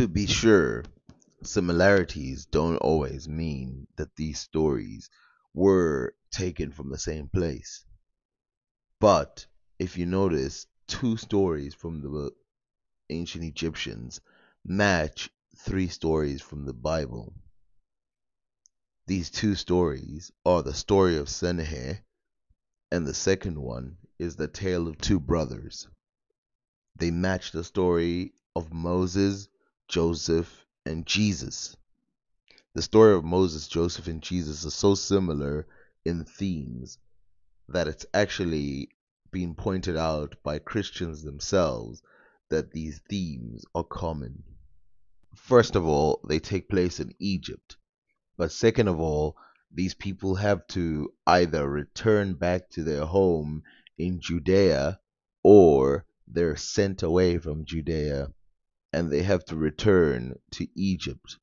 To be sure, similarities don't always mean that these stories were taken from the same place. But if you notice, two stories from the ancient Egyptians match three stories from the Bible. These two stories are the story of Sennacher, and the second one is the tale of two brothers. They match the story of Moses, Joseph, and Jesus. The story of Moses, Joseph, and Jesus is so similar in themes that it's actually being pointed out by Christians themselves that these themes are common. First of all, they take place in Egypt. But second of all, these people have to either return back to their home in Judea or they're sent away from Judea and they have to return to Egypt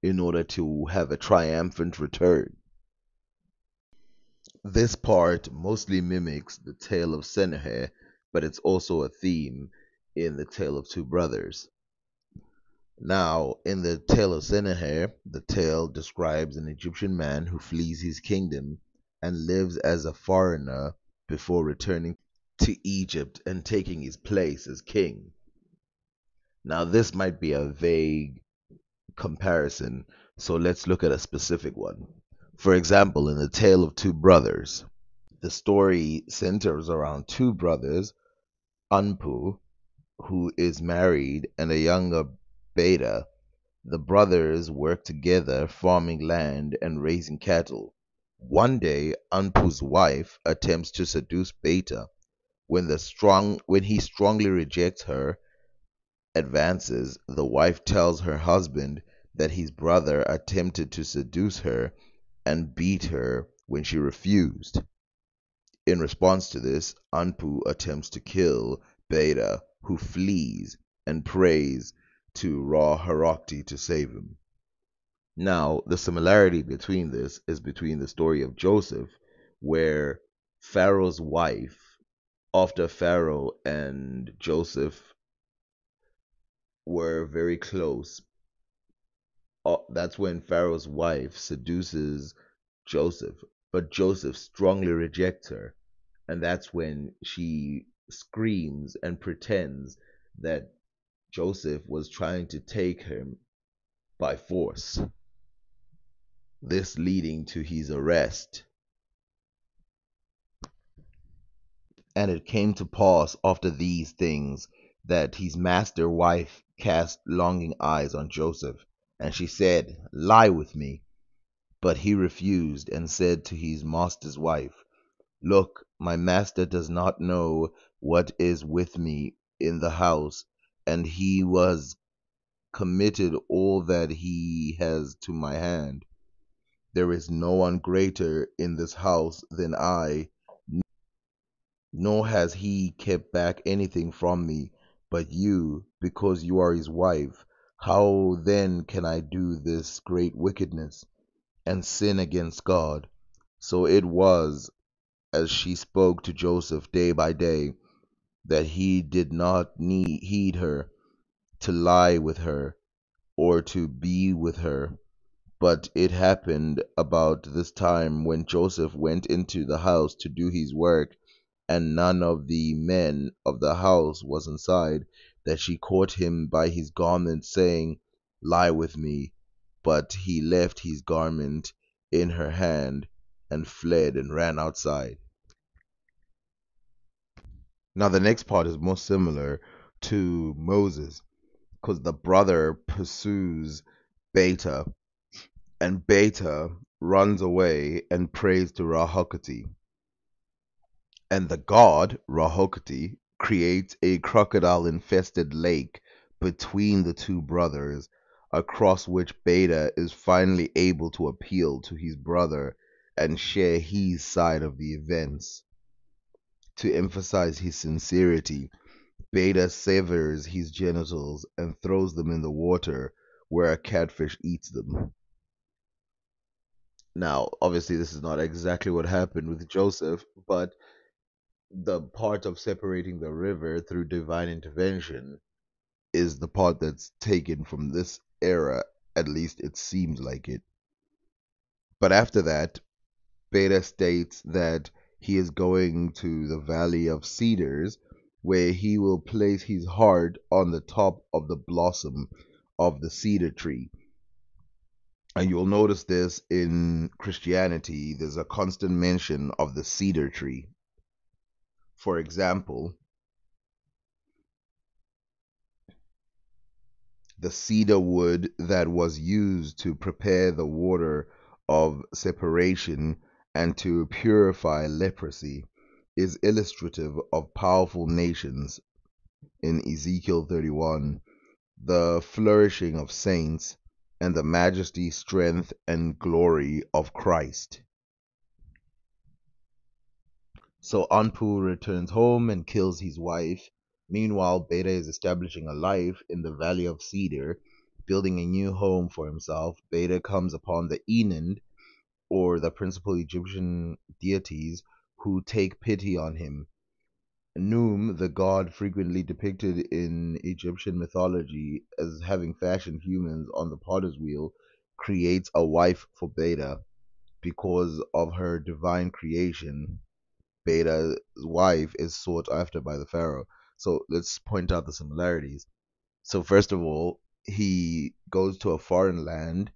in order to have a triumphant return. This part mostly mimics the tale of Sennacher, but it's also a theme in the tale of two brothers. Now, in the tale of Sennacher, the tale describes an Egyptian man who flees his kingdom and lives as a foreigner before returning to Egypt and taking his place as king. Now, this might be a vague comparison, so let's look at a specific one. For example, in the tale of two brothers, the story centers around two brothers, Anpu, who is married, and a younger Beta. The brothers work together farming land and raising cattle. One day, Anpu's wife attempts to seduce Beta. When he strongly rejects her advances, the wife tells her husband that his brother attempted to seduce her and beat her when she refused. In response to this, Anpu attempts to kill Beta, who flees and prays to Ra Harakti to save him. Now, the similarity between this is between the story of Joseph, where Pharaoh's wife, after Pharaoh and Joseph were very close, that's when Pharaoh's wife seduces Joseph, but Joseph strongly rejects her, and that's when she screams and pretends that Joseph was trying to take him by force, this leading to his arrest. And it came to pass after these things that his master wife cast longing eyes on Joseph, and she said, Lie with me. But he refused and said to his master's wife, Look, my master does not know what is with me in the house, and he was committed all that he has to my hand. There is no one greater in this house than I, nor has he kept back anything from me but you, because you are his wife. How then can I do this great wickedness and sin against God? So it was, as she spoke to Joseph day by day, that he did not heed her to lie with her or to be with her. But it happened about this time when Joseph went into the house to do his work, and none of the men of the house was inside, that she caught him by his garment, saying, Lie with me. But he left his garment in her hand and fled and ran outside. Now, the next part is more similar to Moses, because the brother pursues Beta, and Beta runs away and prays to Rahakati. And the god, Rahokati, creates a crocodile infested lake between the two brothers, across which Beta is finally able to appeal to his brother and share his side of the events. To emphasize his sincerity, Beta severs his genitals and throws them in the water, where a catfish eats them. Now, obviously, this is not exactly what happened with Joseph, but the part of separating the river through divine intervention is the part that's taken from this era, at least it seems like it. But after that, Beta states that he is going to the Valley of Cedars, where he will place his heart on the top of the blossom of the cedar tree. And you'll notice this in Christianity, there's a constant mention of the cedar tree. For example, the cedar wood that was used to prepare the water of separation and to purify leprosy is illustrative of powerful nations in Ezekiel 31, the flourishing of saints, and the majesty, strength, and glory of Christ. So Anpu returns home and kills his wife. Meanwhile, Beta is establishing a life in the Valley of Cedar, building a new home for himself. Beta comes upon the Enand, or the principal Egyptian deities, who take pity on him. Num, the god frequently depicted in Egyptian mythology as having fashioned humans on the potter's wheel, creates a wife for Beta because of her divine creation. Beta's wife is sought after by the pharaoh. So let's point out the similarities. So first of all, he goes to a foreign land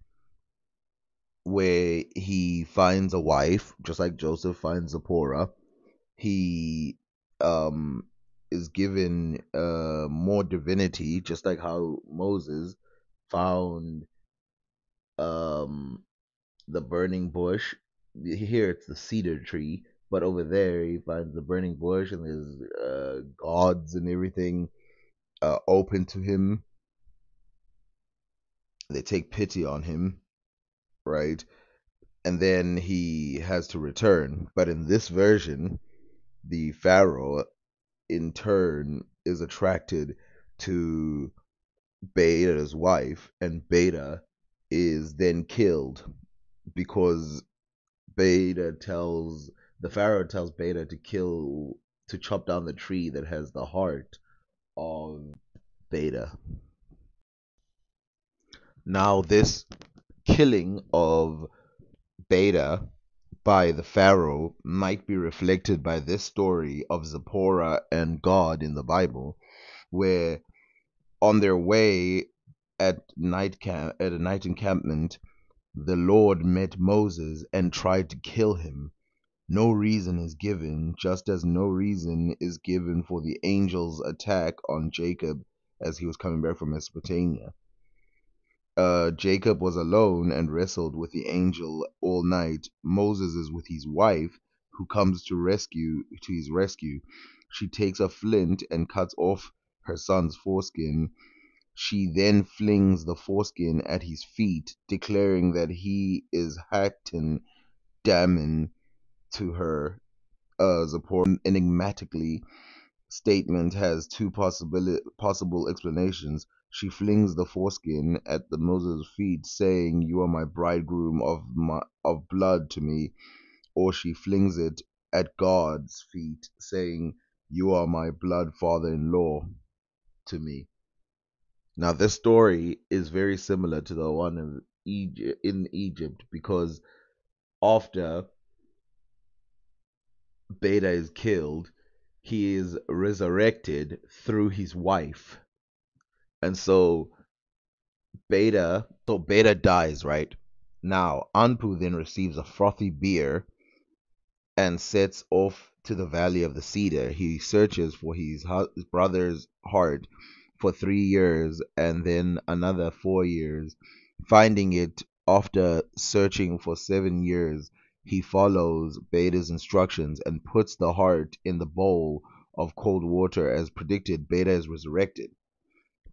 where he finds a wife, just like Joseph finds Zipporah. He um is given more divinity, just like how Moses found um the burning bush. Here it's the cedar tree, but over there he finds the burning bush, and there's gods and everything open to him. They take pity on him, right? And then he has to return. But in this version, the Pharaoh in turn is attracted to Beta's wife, and Beta is then killed because Beta tells the Pharaoh tells Beta to chop down the tree that has the heart of Beta. Now this killing of Beta by the Pharaoh might be reflected by this story of Zipporah and God in the Bible, where on their way at a night encampment, the Lord met Moses and tried to kill him. No reason is given, just as no reason is given for the angel's attack on Jacob as he was coming back from Mesopotamia. Jacob was alone and wrestled with the angel all night. Moses is with his wife, who comes to his rescue. She takes a flint and cuts off her son's foreskin. She then flings the foreskin at his feet, declaring that he is Hakten Damin to her. Zipporah enigmatically statement has two possible explanations. She flings the foreskin at the Moses' feet, saying, "You are my bridegroom of blood to me," or she flings it at God's feet, saying, "You are my blood father-in-law to me." Now, this story is very similar to the one in Egypt, because after Beta is killed, he is resurrected through his wife. And Beta dies, right? Now, Anpu then receives a frothy beer and sets off to the Valley of the Cedar. He searches for his brother's heart for 3 years and then another 4 years. Finding it after searching for 7 years, he follows Beta's instructions and puts the heart in the bowl of cold water. As predicted, Beta is resurrected.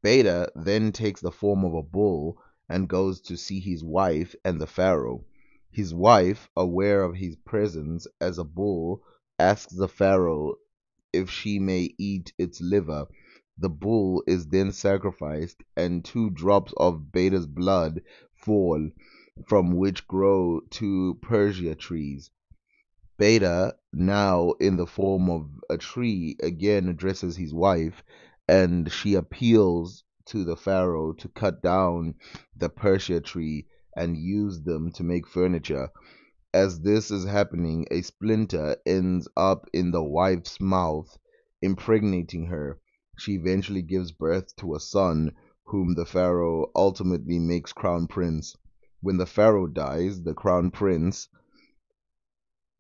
Beta then takes the form of a bull and goes to see his wife and the pharaoh. His wife, aware of his presence as a bull, asks the pharaoh if she may eat its liver. The bull is then sacrificed, and 2 drops of Beta's blood fall, from which grow 2 Persia trees. Beta, now in the form of a tree, again addresses his wife, and she appeals to the pharaoh to cut down the Persia tree and use them to make furniture. As this is happening, a splinter ends up in the wife's mouth, impregnating her. She eventually gives birth to a son, whom the pharaoh ultimately makes crown prince. When the pharaoh dies, the crown prince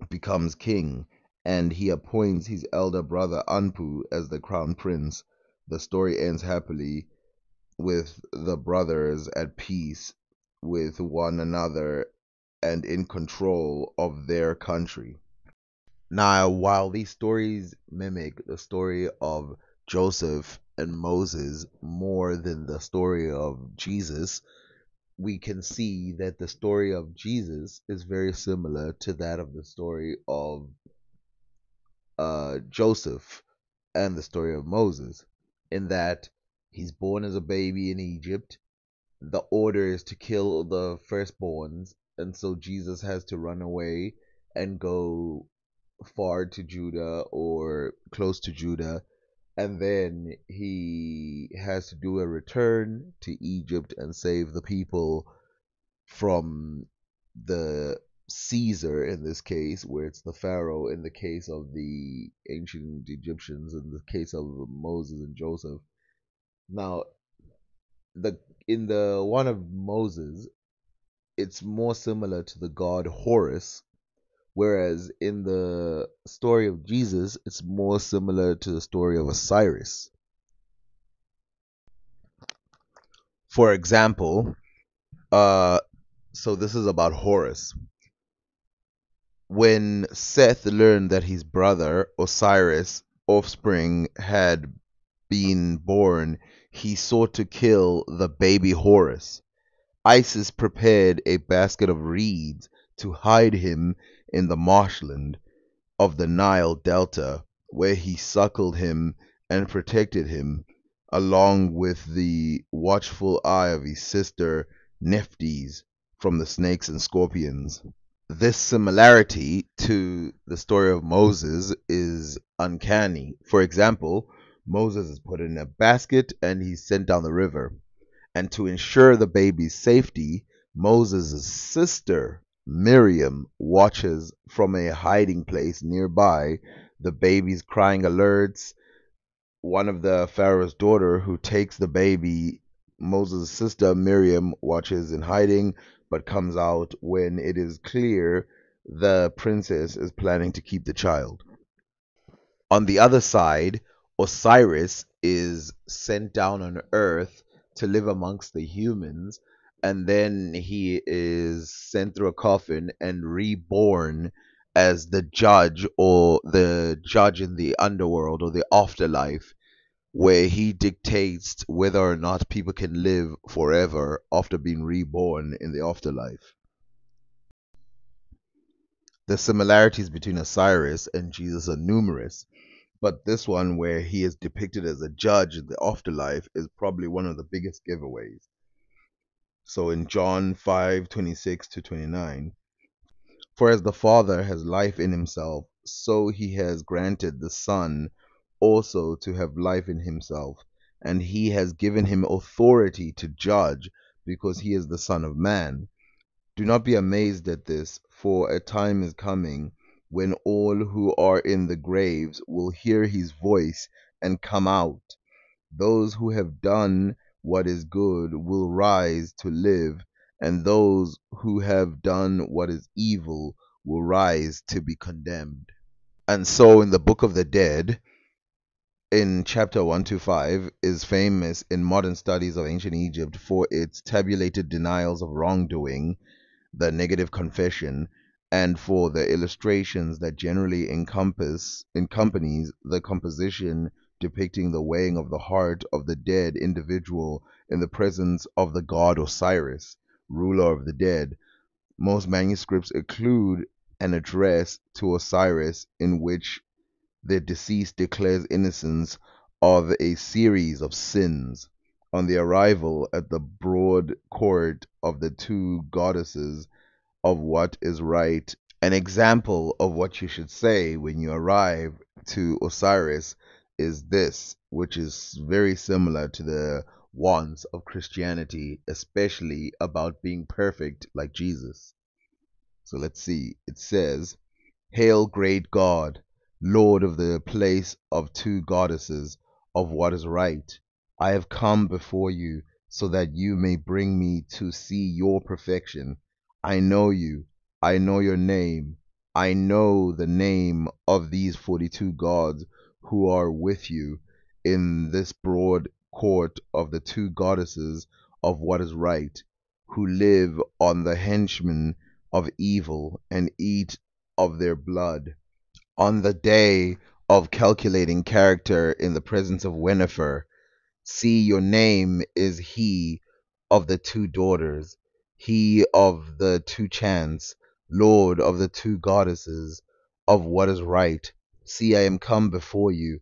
becomes king, and he appoints his elder brother Anpu as the crown prince. The story ends happily, with the brothers at peace with one another and in control of their country. Now, while these stories mimic the story of Joseph and Moses more than the story of Jesus, we can see that the story of Jesus is very similar to that of the story of Joseph and the story of Moses, in that he's born as a baby in Egypt. The order is to kill the firstborns, and so Jesus has to run away and go far to Judah or close to Judah, and then he has to do a return to Egypt and save the people from the Caesar in this case, where it's the Pharaoh in the case of the ancient Egyptians, in the case of Moses and Joseph. Now, the in the one of Moses, it's more similar to the god Horus, whereas in the story of Jesus, it's more similar to the story of Osiris. For example, uh, so this is about Horus. When Seth learned that his brother Osiris' offspring had been born, he sought to kill the baby Horus. Isis prepared a basket of reeds to hide him in the marshland of the Nile Delta, where he suckled him and protected him, along with the watchful eye of his sister Nephthys from the snakes and scorpions. This similarity to the story of Moses is uncanny. For example, Moses is put in a basket and he's sent down the river. And to ensure the baby's safety, Moses' sister, Miriam, watches from a hiding place nearby. The baby's crying alerts one of the Pharaoh's daughter, who takes the baby. Moses' sister, Miriam, watches in hiding but comes out when it is clear the princess is planning to keep the child. On the other side, Osiris is sent down on earth to live amongst the humans, and then he is sent through a coffin and reborn as the judge, or the judge in the underworld or the afterlife, where he dictates whether or not people can live forever after being reborn in the afterlife. The similarities between Osiris and Jesus are numerous, but this one, where he is depicted as a judge in the afterlife, is probably one of the biggest giveaways. So in John 5:26 to 29, for as the Father has life in himself, so he has granted the Son also to have life in himself, and he has given him authority to judge, because he is the Son of Man. Do not be amazed at this, for a time is coming when all who are in the graves will hear his voice and come out. Those who have done what is good will rise to live, and those who have done what is evil will rise to be condemned. And so in the Book of the Dead, in chapter 125, is famous in modern studies of ancient Egypt for its tabulated denials of wrongdoing, the negative confession, and for the illustrations that generally accompanies the composition depicting the weighing of the heart of the dead individual in the presence of the god Osiris, ruler of the dead. Most manuscripts include an address to Osiris in which the deceased declares innocence of a series of sins. On the arrival at the broad court of the two goddesses of what is right, an example of what you should say when you arrive to Osiris is this, which is very similar to the wants of Christianity, especially about being perfect like Jesus. So let's see. It says, Hail, great God, Lord of the place of two goddesses, of what is right. I have come before you so that you may bring me to see your perfection. I know you. I know your name. I know the name of these 42 gods who are with you in this broad court of the two goddesses of what is right, who live on the henchmen of evil and eat of their blood. On the day of calculating character in the presence of Winifred, see your name is he of the two daughters, he of the two chants, Lord of the two goddesses, of what is right. See, I am come before you.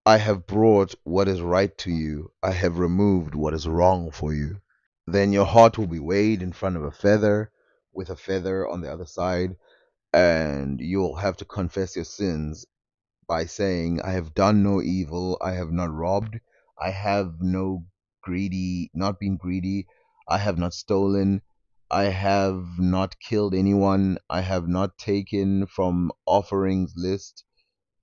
I have brought what is right to you. I have removed what is wrong for you. Then your heart will be weighed in front of a feather, with a feather on the other side, and you'll have to confess your sins by saying, I have done no evil, I have not robbed, I have not been greedy, I have not stolen, I have not killed anyone, I have not taken from offerings list,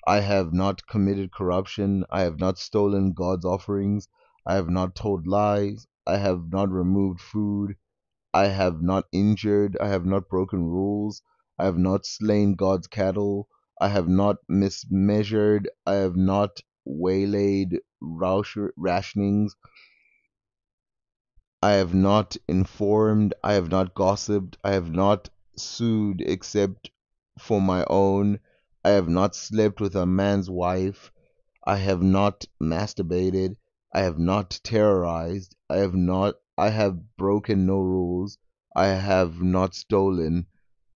I have not committed corruption, I have not stolen God's offerings, I have not told lies, I have not removed food, I have not injured, I have not broken rules, I have not slain God's cattle, I have not mismeasured, I have not waylaid rationings, I have not informed, I have not gossiped, I have not sued except for my own, I have not slept with a man's wife, I have not masturbated, I have not terrorized, I have broken no rules, I have not stolen,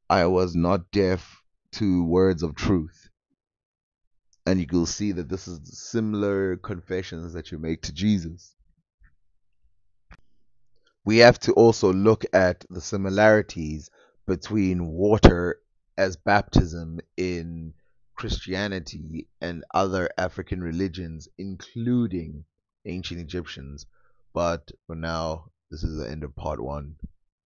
I was not deaf to words of truth. And you will see that this is similar confessions that you make to Jesus. We have to also look at the similarities between water as baptism in Christianity and other African religions, including ancient Egyptians. But for now, this is the end of part one.